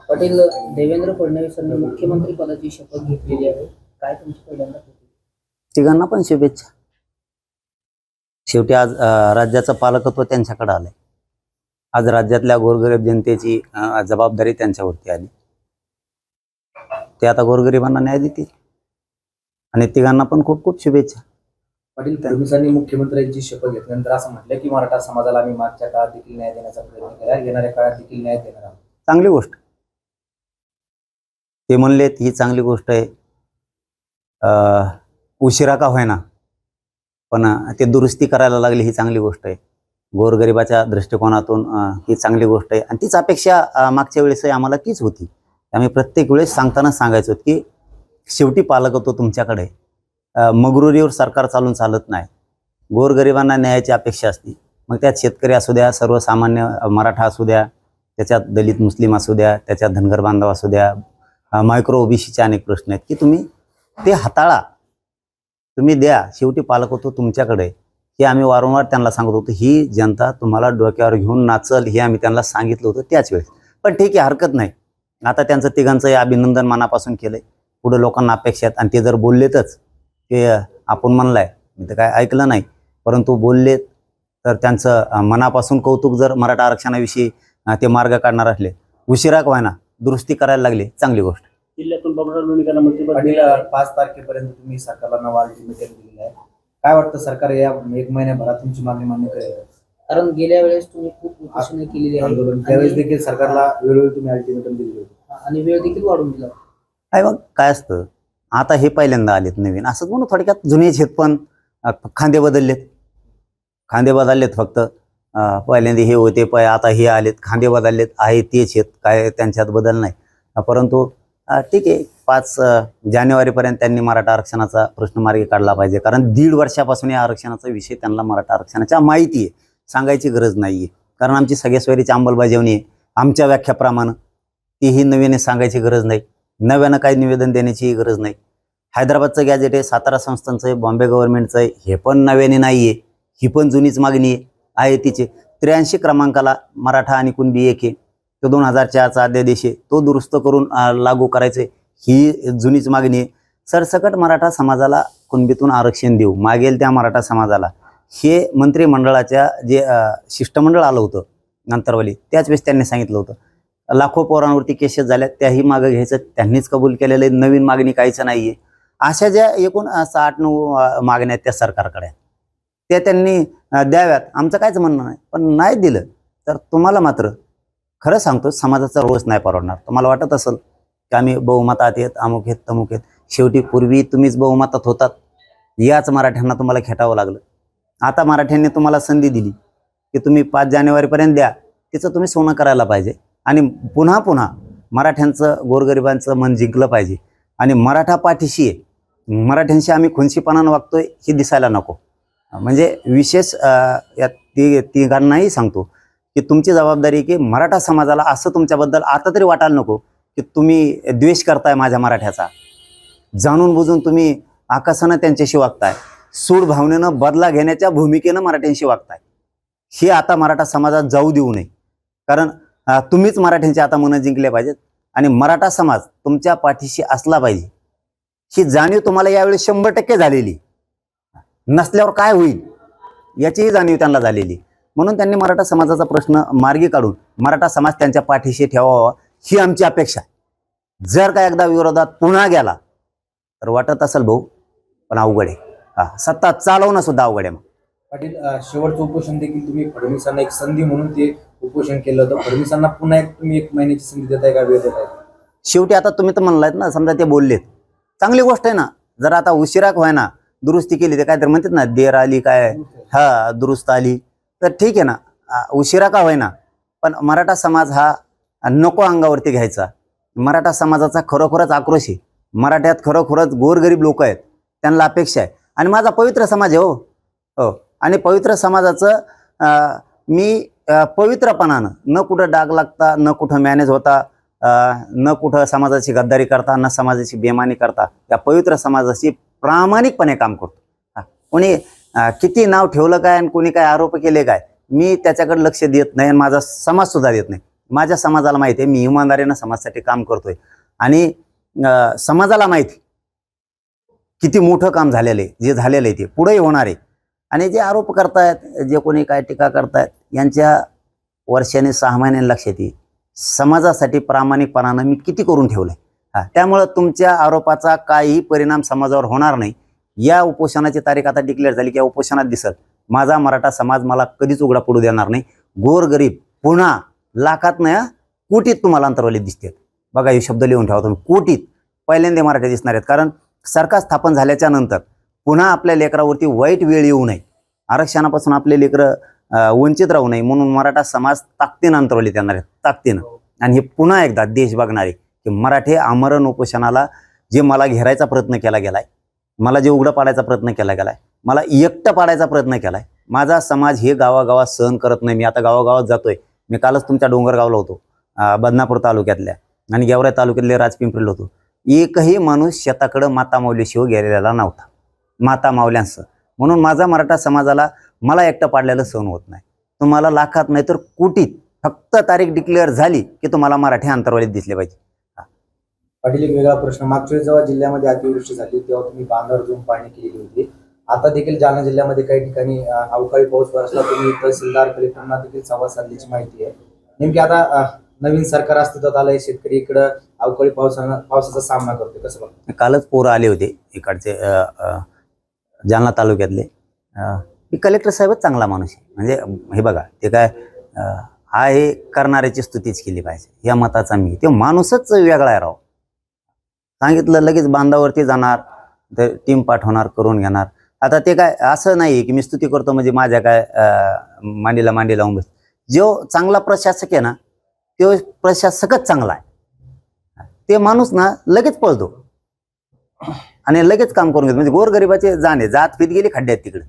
पाटील, देवेंद्र फडणवीसांनी मुख्यमंत्री पदाची शपथ घेतलेली आहे. काय तुमची पहिल्यांदा तिघांना पण शुभेच्छा. शेवटी आज राज्याचं पालकत्व त्यांच्याकडे आलंय. आज राज्यातल्या गोरगरीब जनतेची जबाबदारी त्यांच्यावरती आली. ते आता गोरगरिबांना न्याय देतील आणि तिघांना पण खूप खूप शुभेच्छा. पाटील, फडणवीसांनी मुख्यमंत्र्यांची शपथ घेतल्यानंतर असं म्हटलं की मराठा समाजाला आम्ही मागच्या काळात देखील न्याय देण्याचा प्रयत्न केला, येणाऱ्या काळात देखील न्याय देणार आहोत. चांगली गोष्ट. ते म्हणलेत ही चांगली गोष्ट आहे. उशिरा का होईना पण ते दुरुस्ती करायला लागली ही चांगली गोष्ट आहे. गोरगरिबाच्या दृष्टिकोनातून ही चांगली गोष्ट आहे आणि तीच अपेक्षा मागच्या वेळेसही आम्हाला तीच होती. आम्ही प्रत्येक वेळेस सांगताना सांगायचो की शेवटी पालकत्व तुमच्याकडे आहे. मगरुरीवर सरकार चालून चालत नाही. गोरगरिबांना न्यायाची अपेक्षा असते. मग त्यात शेतकरी असू द्या, सर्वसामान्य मराठा असू द्या, त्याच्यात दलित मुस्लिम असू द्या, त्याच्यात धनगर बांधव असू द्या, मायक्रो ओबीसीचे अनेक प्रश्न आहेत की तुम्ही ते हाताळा, तुम्ही द्या. शेवटी पालकत्व तुमच्याकडे आहे हे आम्ही वारंवार त्यांना सांगत होतो. ही जनता तुम्हाला डोक्यावर घेऊन नाचल हे आम्ही त्यांना सांगितलं होतं त्याच वेळेस. पण ठीक आहे, हरकत नाही. आता त्यांचं तिघांचंही अभिनंदन मनापासून केलंय. पुढे लोकांना अपेक्षा आहेत आणि ते जर बोललेतच ते आपण म्हणलाय, मी तर काय ऐकलं नाही, परंतु बोललेत तर त्यांचं मनापासून कौतुक. जर मराठा आरक्षणाविषयी ते मार्ग काढणार असले, उशिरा का होईना दुरुस्ती करायला लागली, चांगली गोष्ट. जिल्ह्यातून बाबूराव लोणीकरांना मंत्रिपद पाटील, 5 तारखेपर्यंत तुम्ही सरकारला नवा अल्टिमेटम दिलेला आहे. काय वाटतं, सरकार या 1 महिन्याभरात तुमची मागणी मान्य करेल? कारण गेल्या वेळेस तुम्ही खूप उपोषणे केलेली आंदोलन त्यावेळेस देखील सरकारला वेळोवेळी तुम्ही अल्टिमेटम दिले होते आणि वेळ देखील वाढून दिला. काय मग काय असतं, आता हे पहिल्यांदा आलेत नवीन, असंच म्हणून थोडक्यात जुनेच आहेत पण खांदे बदललेत फक्त. पहिल्यांदा हे होते आता हे आलेत, खांदे बदललेत, आहे तेच आहेत, काय त्यांच्यात बदल नाही. परंतु ठीक आहे, 5 जानेवारीपर्यंत त्यांनी मराठा आरक्षणाचा प्रश्न मार्गी काढला पाहिजे. कारण 1.5 वर्षापासून या आरक्षणाचा विषय त्यांना मराठा आरक्षणाच्या माहिती आहे, सांगायची गरज नाही आहे. कारण आमची सगळ्या सोयरीची अंमलबजावणी आहे आमच्या व्याख्याप्रमाणे, तीही नव्याने सांगायची गरज नाही, नव्यानं काही निवेदन देण्याची गरज नाही. हैदराबादचं गॅजेट आहे, सातारा संस्थांचं आहे, बॉम्बे गव्हर्नमेंटचं आहे, हे पण नव्याने नाही आहे, ही पण जुनीच मागणी आहे. तिचे 83 क्रमांकाला मराठा आणि कुणबी एक आहे, तो 2004चा अध्यादेश आहे, तो दुरुस्त करून लागू करायचं, ही जुनीच मागणी आहे. सरसकट मराठा समाजाला कुणबीतून आरक्षण देऊ, मागेल त्या मराठा समाजाला, हे मंत्रिमंडळाच्या जे शिष्टमंडळ आलं होतं नंतरवाली, त्याच वेळेस त्यांनी सांगितलं होतं. लाखो पोरांवरती केसेस झाल्या, त्याही मागं घ्यायचं, त्यांनीच कबूल केलेलं आहे. नवीन मागणी काहीच नाही आहे. अशा ज्या एकूण 8-9 मागण्या आहेत त्या सरकारकडे, त्या त्यांनी द्याव्यात, आमचं काहीच म्हणणं नाही. पण नाही दिलं तर तुम्हाला मात्र खरं सांगतो समाजाचा रोष नाही परवडणार. तुम्हाला वाटत असेल की आम्ही बहुमतात आहेत, अमुक आहेत, तमुक आहेत. शेवटी पूर्वी तुम्हीच बहुमतात होतात, याच मराठ्यांना तुम्हाला खेटावं लागलं. आता मराठ्यांनी तुम्हाला संधी दिली की तुम्ही 5 जानेवारीपर्यंत द्या, तिचं तुम्ही सोनं करायला पाहिजे आणि पुन्हा पुन्हा मराठ्यांचं, गोरगरिबांचं मन जिंकलं पाहिजे. आणि मराठा पाठीशी आहे, मराठ्यांशी आम्ही खुनशीपणानं वागतोय हे दिसायला नको. म्हणजे विशेष या तिघांनाही सांगतो की तुमची जबाबदारी की मराठा समाजाला असं तुमच्याबद्दल आता तरी वाटायला नको की तुम्ही द्वेष करताय माझ्या मराठ्याचा. जाणून बुजून तुम्ही आकाशानं त्यांच्याशी वागताय, सूड भावनेनं बदला घेण्याच्या भूमिकेनं मराठ्यांशी वागताय. हे आता मराठा समाजात जाऊ देऊ नये. कारण तुम्हीच मराठ्यांची आता मनं जिंकले पाहिजेत आणि मराठा समाज तुमच्या पाठीशी असला पाहिजे, ही जाणीव तुम्हाला यावेळी 100% झालेली. नसल्यावर काय होईल याचीही जाणीव त्यांना झालेली. म्हणून त्यांनी मराठा समाजाचा प्रश्न मार्गी काढून मराठा समाज त्यांच्या पाठीशी ठेवावा ही आमची अपेक्षा आहे. जर का एकदा विरोधात पुन्हा गेला तर वाटत असेल भाऊ पण अवघड आहे, सत्ता चालवणं सुद्धा अवघड आहे. मग पाटील, शेवटचं उपोषण देखील तुम्ही फडणवीसांना एक संधी म्हणून ते उपोषण केलं होतं. फडणवीसांना पुन्हा तुम्ही 1 महिन्याची संधी देताय का, वेळ देताय? शेवटी आता तुम्ही तर म्हणलात ना, समजा ते बोललेत, चांगली गोष्ट आहे ना. जर आता उशिरा व्हायना दुरुस्ती केली, ते काय तर म्हणतात ना, देर आली काय दुरुस्त आली, तर ठीक आहे ना, उशिरा का होईना. पण मराठा समाज हा नको अंगावरती घ्यायचा. मराठा समाजाचा खरोखरच आक्रोश आहे. मराठ्यात खरोखरच गोरगरीब लोक आहेत, त्यांना अपेक्षा आहे. आणि माझा पवित्र समाज आहे हो, आणि पवित्र समाजाचं मी पवित्रपणानं, न कुठं डाग लागता, न कुठं मॅनेज होता, न कुठं समाजाची गद्दारी करता, न समाजाची बेमानी करता, या पवित्र समाजाची प्रामाणिकपणे काम करतो. कोणी किती नाव ठेवलं काय आणि कोणी काय आरोप केले काय, मी त्याच्याकडे लक्ष देत नाही आणि माझा समाज सुद्धा देत नाही. माझ्या समाजाला माहिती आहे, मी इमानदारीनं समाजासाठी काम करतोय आणि समाजाला माहिती किती मोठं काम झालेलं आहे, जे झालेलं आहे ते पुढेही होणार आहे. आणि जे आरोप करतायत, जे कोणी काय टीका करतायत, यांच्या वर्षाने 6 महिन्यांनी लक्षात येईल समाजासाठी प्रामाणिकपणानं मी किती करून ठेवलंय. त्यामुळं तुमच्या आरोपाचा काही परिणाम समाजावर होणार नाही. या उपोषणाची तारीख आता डिक्लेअर झाली की या उपोषणात दिसल माझा मराठा समाज मला कधीच उघडा पडू देणार नाही. गोरगरीब पुन्हा लाखात नाही कोटीत तुम्हाला अंतरवाली दिसतात. बघा हे शब्द लिहून ठेवा तुम्ही, कोटीत पहिल्यांदा मराठा दिसणार आहेत. कारण सरकार स्थापन झाल्याच्या नंतर पुन्हा आपल्या लेकरावरती वाईट वेळ येऊ नये, आरक्षणापासून आपले लेकरं वंचित राहू नये म्हणून मराठा समाज ताकदीनं अंतरवलीत येणार आहेत, ताकदीनं. आणि हे पुन्हा एकदा देश बघणार आहे की मराठे आमरण उपोषणाला जे मला घेरायचा प्रयत्न केला गेलाय, मला जे उघडं पाडायचा प्रयत्न केला गेलाय, मला एकटं पाडायचा प्रयत्न केलाय, माझा समाज हे गावागावात सहन करत नाही. मी आता गावागावात जातोय. मी कालच तुमच्या डोंगरगावला होतो, बदनापूर तालुक्यातल्या, आणि गेवराई तालुक्यातले राजपिंपरीला होतो. एकही माणूस शेताकडं माता माऊलीशिवाय गेलेला नव्हता, माता माऊल्यांसह. म्हणून माझा मराठा समाजाला मला एकटं पाडलेलं सहन होत नाही. तुम्हाला लाखात नाही तर कोटीत फक्त तारीख डिक्लेअर झाली की तुम्हाला मराठी अंतरवालीत दिसले पाहिजे. पाटील, एक वेगळा प्रश्न, मागच्या वेळेस जेव्हा जिल्ह्यामध्ये अतिवृष्टी झाली तेव्हा तुम्ही बांधावर जाऊन पाहणी केलेली होती. आता देखील जालना जिल्ह्यामध्ये काही ठिकाणी अवकाळी पाऊस बरसला. तुम्ही तहसीलदार कलेक्टरना देखील संवाद साधल्याची माहिती आहे. नेमकी आता नवीन सरकार अस्तित्वात आलंय, शेतकरी इकडं अवकाळी पावसाचा सामना करतोय, कसं बघतो? कालच पोरं आले होते इकडचे जालना तालुक्यातले. कलेक्टर साहेबच चांगला माणूस आहे. म्हणजे हे बघा, ते काय आहे करणाऱ्याची स्तुतीच केली पाहिजे या मताचा मी. ते माणूसच वेगळा आहे राव. सांगितलं लगेच बांधावरती जाणार, तर टीम पाठवणार, करून घेणार. आता ते काय असं नाही की मी स्तुती करतो म्हणजे माझ्या काय मांडीला मांडी लावून बस. जो चांगला प्रशासक आहे ना, तो प्रशासकच चांगला आहे. ते माणूस ना लगेच पळतो आणि लगेच काम करून घेतो. म्हणजे गोरगरिबाचे जात फीत गेली खड्ड्यात तिकडे,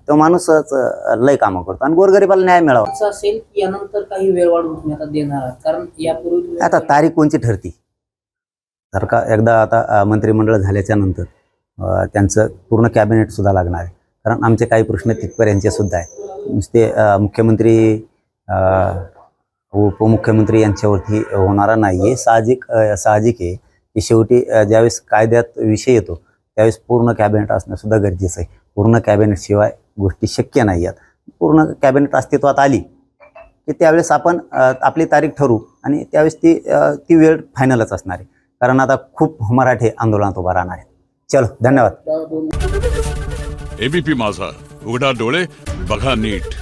तो माणूसच लय कामं करतो आणि गोरगरिबाला न्याय मिळावा. असं असेल की यानंतर काही वेळ वाढवून तुम्ही आता देणार आहात, कारण यापूर्वी आता तारीख कोणची ठरती जर का एकदा आता मंत्रिमंडळ झाल्याच्या नंतर त्यांचं पूर्ण कॅबिनेट सुद्धा लागणार आहे. कारण आमचे काही प्रश्न तिथपर्यंतचे सुद्धा आहे. नुसते मुख्यमंत्री उपमुख्यमंत्री यांच्यावरती होणारा नाही आहे. साहजिक आहे की शेवटी ज्यावेळेस कायद्यात विषय येतो त्यावेळेस पूर्ण कॅबिनेट असणं सुद्धा गरजेचं आहे. पूर्ण कॅबिनेटशिवाय गोष्टी शक्य नाही आहेत. पूर्ण कॅबिनेट अस्तित्वात आली की त्यावेळेस आपण आपली तारीख ठरवू आणि त्यावेळेस ती वेळ फायनलच असणार आहे. कारण आता खूप मराठे आंदोलनात उभा राहणार आहेत. चलो, धन्यवाद. एबीपी माझा, उघडा डोळे बघा नीट.